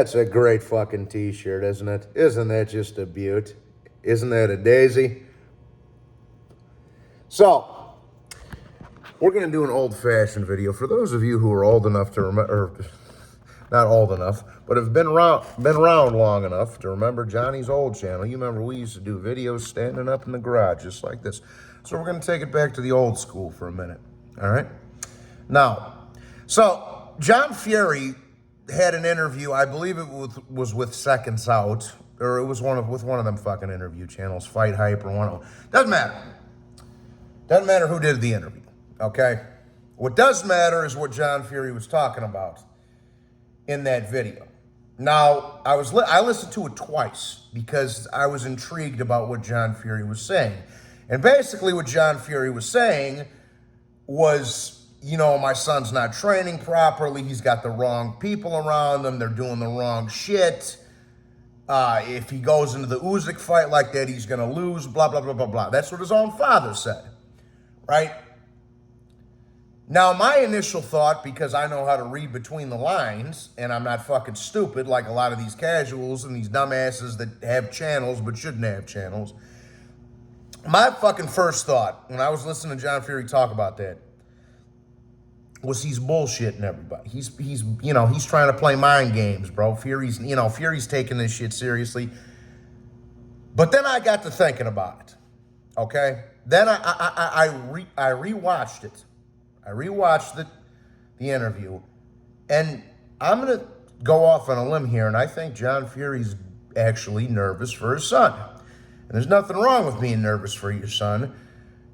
That's a great fucking t-shirt, isn't it? Isn't that just a beaut? Isn't that a daisy? So, we're going to do an old-fashioned video. For those of you who are old enough to remember, or not old enough, but have been around long enough to remember Johnny's old channel. You remember we used to do videos standing up in the garage just like this. So we're going to take it back to the old school for a minute. All right? Now, so John Fury had an interview, I believe it was with Seconds Out, or it was with one of them fucking interview channels, Fight Hype or one of them. Doesn't matter. Doesn't matter who did the interview, okay? What does matter is what John Fury was talking about in that video. Now, I listened to it twice because I was intrigued about what John Fury was saying. And basically what John Fury was saying was, you know, my son's not training properly. He's got the wrong people around him. They're doing the wrong shit. If he goes into the Usyk fight like that, he's going to lose, blah, blah, blah, blah, blah. That's what his own father said, right? Now, my initial thought, because I know how to read between the lines, and I'm not fucking stupid like a lot of these casuals and these dumbasses that have channels but shouldn't have channels, my fucking first thought when I was listening to John Fury talk about that was he's bullshitting everybody. He's trying to play mind games, bro. Fury's taking this shit seriously. But then I got to thinking about it, okay? Then I rewatched it. I rewatched the interview, and I'm going to go off on a limb here, and I think John Fury's actually nervous for his son. And there's nothing wrong with being nervous for your son,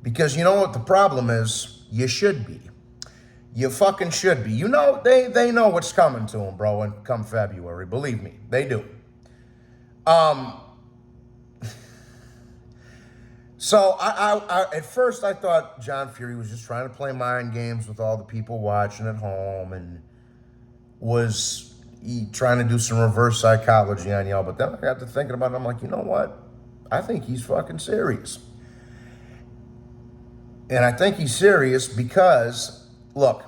because you know what the problem is? You should be. You fucking should be. You know, they know what's coming to them, bro, and come February. Believe me, they do. So I at first I thought John Fury was just trying to play mind games with all the people watching at home and was trying to do some reverse psychology on y'all. But then I got to thinking about it. I'm like, you know what? I think he's fucking serious. And I think he's serious because, look,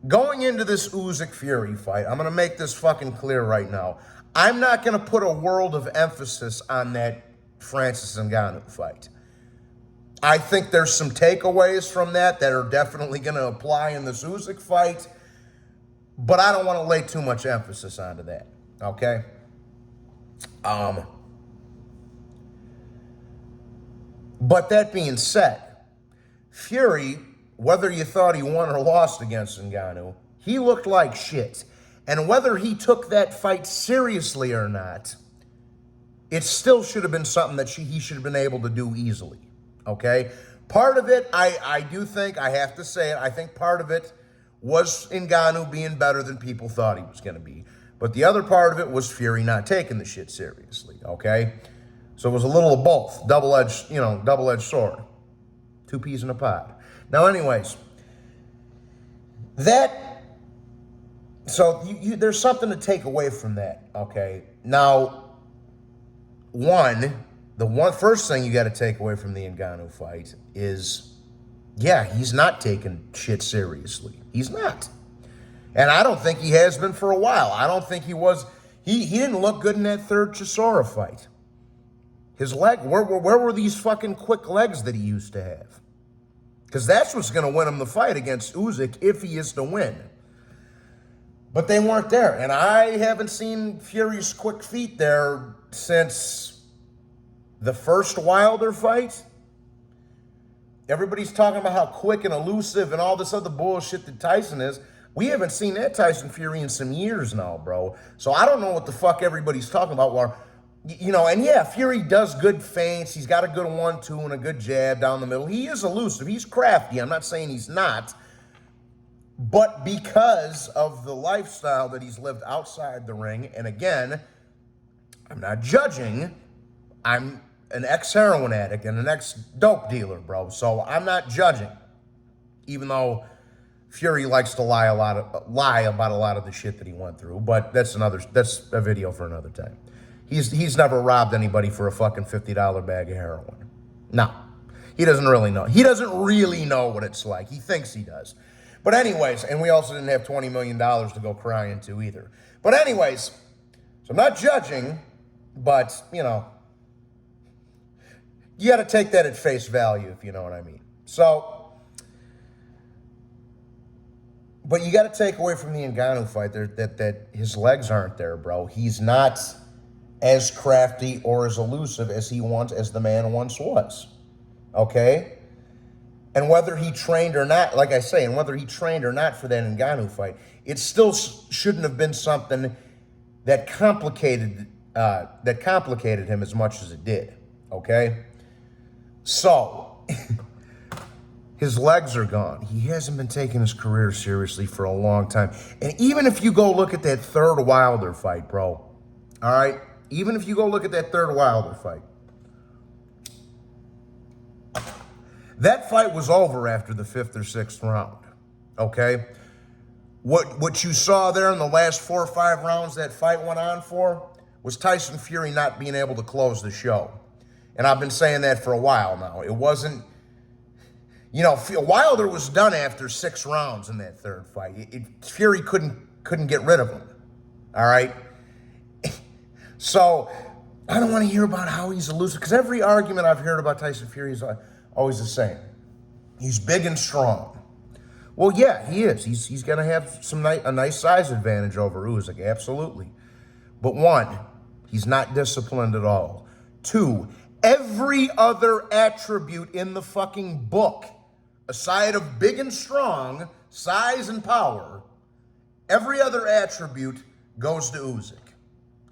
going into this Usyk Fury fight, I'm going to make this fucking clear right now. I'm not going to put a world of emphasis on that Francis Ngannou fight. I think there's some takeaways from that are definitely going to apply in this Usyk fight, but I don't want to lay too much emphasis onto that, okay? But that being said, Fury, whether you thought he won or lost against Ngannou, he looked like shit. And whether he took that fight seriously or not, it still should have been something that he should have been able to do easily, okay? Part of it, I do think, I have to say it, I think part of it was Ngannou being better than people thought he was going to be. But the other part of it was Fury not taking the shit seriously, okay? So it was a little of both, double-edged sword. Two peas in a pod. Now, anyways, so there's something to take away from that, okay? Now, the first thing you got to take away from the Ngannou fight is, yeah, he's not taking shit seriously. He's not. And I don't think he has been for a while. I don't think he was. He didn't look good in that third Chisora fight. His leg, where were these fucking quick legs that he used to have? Because that's what's going to win him the fight against Usyk if he is to win. But they weren't there. And I haven't seen Fury's quick feet there since the first Wilder fight. Everybody's talking about how quick and elusive and all this other bullshit that Tyson is. We haven't seen that Tyson Fury in some years now, bro. So I don't know what the fuck everybody's talking about. And yeah, Fury does good feints. He's got a good 1-2 and a good jab down the middle. He is elusive. He's crafty. I'm not saying he's not. But because of the lifestyle that he's lived outside the ring, and again, I'm not judging. I'm an ex-heroin addict and an ex-dope dealer, bro. So I'm not judging, even though Fury likes to lie about a lot of the shit that he went through. But that's a video for another time. He's never robbed anybody for a fucking $50 bag of heroin. No, he doesn't really know. He doesn't really know what it's like. He thinks he does. But anyways, and we also didn't have $20 million to go cry into either. But anyways, so I'm not judging, but, you know, you got to take that at face value, if you know what I mean. So, but you got to take away from the Ngannou fight that his legs aren't there, bro. He's not as crafty or as elusive as the man once was. Okay? And whether he trained or not, like I say, and whether he trained or not for that Ngannou fight, it still shouldn't have been something that complicated him as much as it did. Okay? So, his legs are gone. He hasn't been taking his career seriously for a long time. And even if you go look at that third Wilder fight, bro, all right? Even if you go look at that third Wilder fight, that fight was over after the 5th or 6th round, okay? What you saw there in the last 4 or 5 rounds that fight went on for was Tyson Fury not being able to close the show. And I've been saying that for a while now. It wasn't, you know, Wilder was done after 6 rounds in that third fight. Fury couldn't get rid of him, all right? So I don't want to hear about how he's elusive, because every argument I've heard about Tyson Fury is always the same. He's big and strong. Well, yeah, he is. He's going to have a nice size advantage over Usyk, absolutely. But 1, he's not disciplined at all. 2, every other attribute in the fucking book, aside of big and strong, size and power, every other attribute goes to Usyk,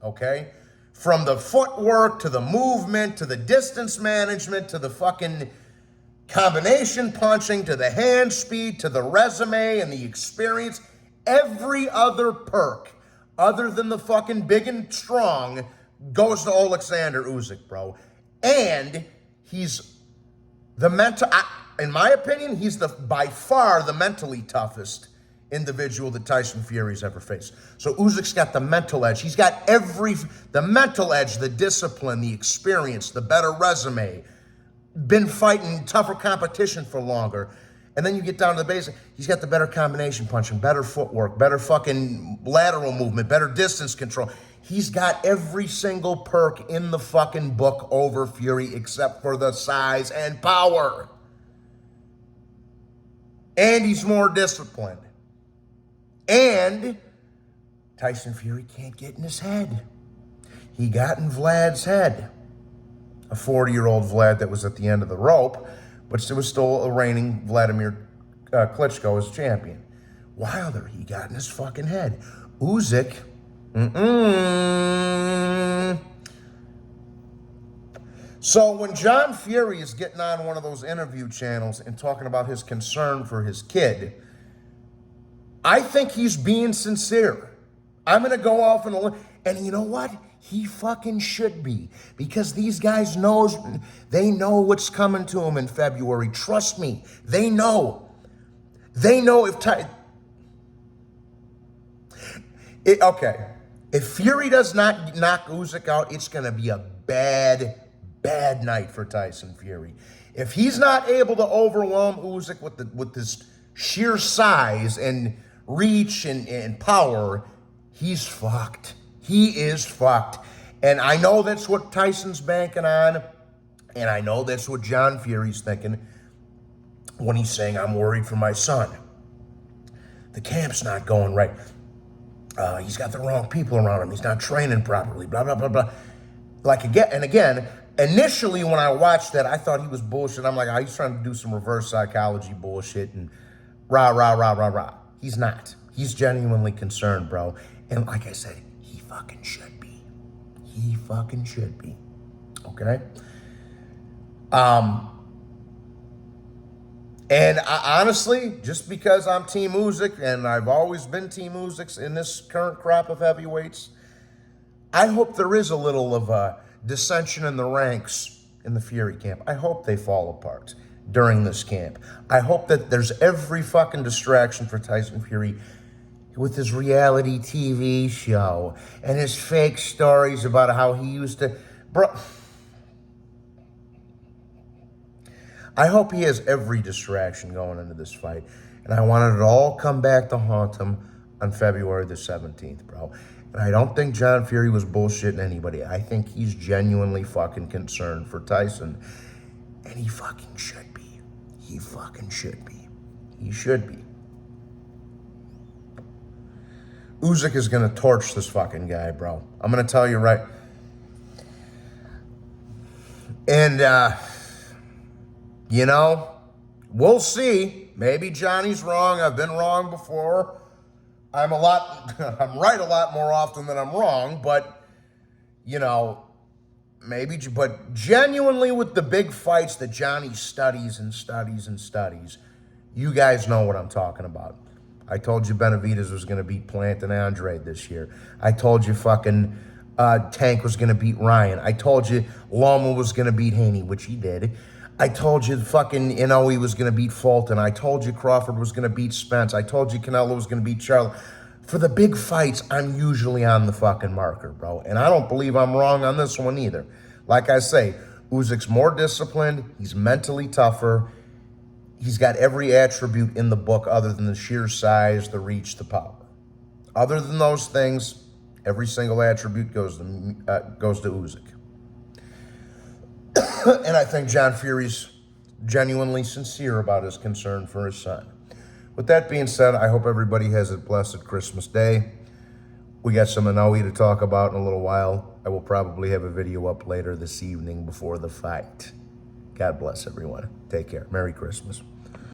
okay? From the footwork, to the movement, to the distance management, to the fucking combination punching, to the hand speed, to the resume and the experience, every other perk other than the fucking big and strong goes to Alexander Usyk, bro. And he's in my opinion, he's by far the mentally toughest individual that Tyson Fury's ever faced. So Usyk's got the mental edge. He's got the mental edge, the discipline, the experience, the better resume, been fighting tougher competition for longer. And then you get down to the basic, he's got the better combination punching, better footwork, better fucking lateral movement, better distance control. He's got every single perk in the fucking book over Fury except for the size and power. And he's more disciplined. And Tyson Fury can't get in his head. He got in Vlad's head. A 40-year-old Vlad that was at the end of the rope, but it was still a reigning Vladimir Klitschko as champion. Wilder, he got in his fucking head. Usyk, So when John Fury is getting on one of those interview channels and talking about his concern for his kid, I think he's being sincere. I'm going to go off and you know what? He fucking should be, because these guys know what's coming to them in February. Trust me, they know. They know if Fury does not knock Usyk out, it's going to be a bad night for Tyson Fury. If he's not able to overwhelm Usyk with this sheer size and reach and power, he's fucked. He is fucked. And I know that's what Tyson's banking on, and I know that's what John Fury's thinking when he's saying, I'm worried for my son. The camp's not going right. He's got the wrong people around him. He's not training properly, blah, blah, blah, blah. Again, initially when I watched that, I thought he was bullshit. I'm like, he's trying to do some reverse psychology bullshit and rah, rah, rah, rah, rah. He's not. He's genuinely concerned, bro. And like I said, he fucking should be. He fucking should be. Okay? And honestly, just because I'm Team Usyk, and I've always been Team Usyk in this current crop of heavyweights, I hope there is a little of a dissension in the ranks in the Fury camp. I hope they fall apart during this camp. I hope that there's every fucking distraction for Tyson Fury with his reality TV show and his fake stories about how he used to... Bro, I hope he has every distraction going into this fight. And I want it to all come back to haunt him on February the 17th, bro. And I don't think John Fury was bullshitting anybody. I think he's genuinely fucking concerned for Tyson. And he fucking should be. He fucking should be. He should be. Usyk is going to torch this fucking guy, bro. I'm going to tell you right. And, you know, we'll see. Maybe Johnny's wrong. I've been wrong before. I'm right a lot more often than I'm wrong, but, you know, maybe, but genuinely with the big fights that Johnny studies and studies and studies, you guys know what I'm talking about. I told you Benavidez was going to beat Plant and Andrade this year. I told you fucking Tank was going to beat Ryan. I told you Loma was going to beat Haney, which he did. I told you fucking Inoue was going to beat Fulton. I told you Crawford was going to beat Spence. I told you Canelo was going to beat Charlo. For the big fights, I'm usually on the fucking marker, bro. And I don't believe I'm wrong on this one either. Like I say, Usyk's more disciplined. He's mentally tougher. He's got every attribute in the book other than the sheer size, the reach, the power. Other than those things, every single attribute goes to Usyk. And I think John Fury's genuinely sincere about his concern for his son. With that being said, I hope everybody has a blessed Christmas day. We got some Inoue to talk about in a little while. I will probably have a video up later this evening before the fight. God bless everyone. Take care. Merry Christmas.